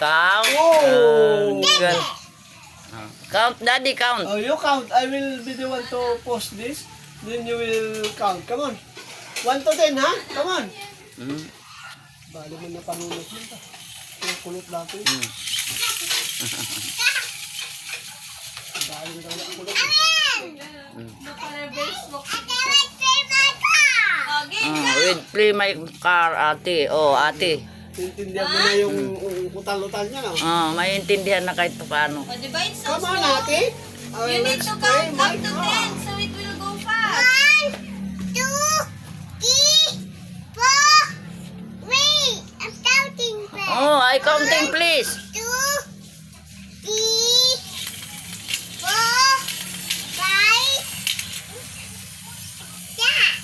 Count. Oh! Good. Count, Daddy, count. Oh, you count. I will be the one to post this. Then you will count. Come on. 1 to 10, ha? Come on. Mm. Bali mo na panunod mo. Kulot lang ito. Bali mo na kulot. With play my car, ate. Oh, ate. Intindihan mo na yung utal-utal niya, no? Maintindihan na kahit paano. Oh, diba it's so Come on, slow? ate. You need to count up to 10 so it will go fast. 1, 2, 3, 4. Wait, I'm counting first. Oh, I counting, please. 2, 3, 4, 5. Yeah.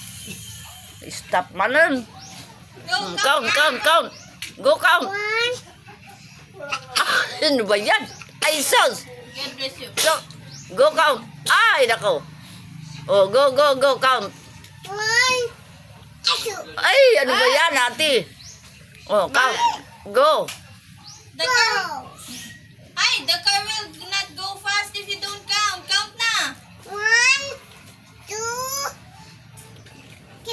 Stop manon. Go, Count, count, count. Go count. 1, Ano ba yan? Ay, sus. God bless you. Go count. Ay, nako. Oh, go, count. 1, 2. Ay, ano ba yan, ate? Oh, count. Go. The car, the car will not go fast if you don't count. Count na. 1, 2, 3.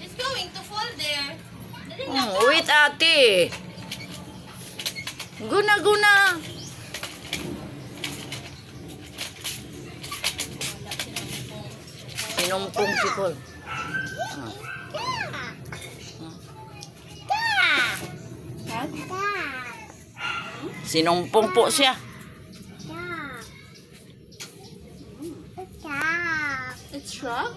It's going to fall there. Dali na. Wait, ate. Guna, guna. Sinumpong si Paul. Sinumpong po siya. It's truck?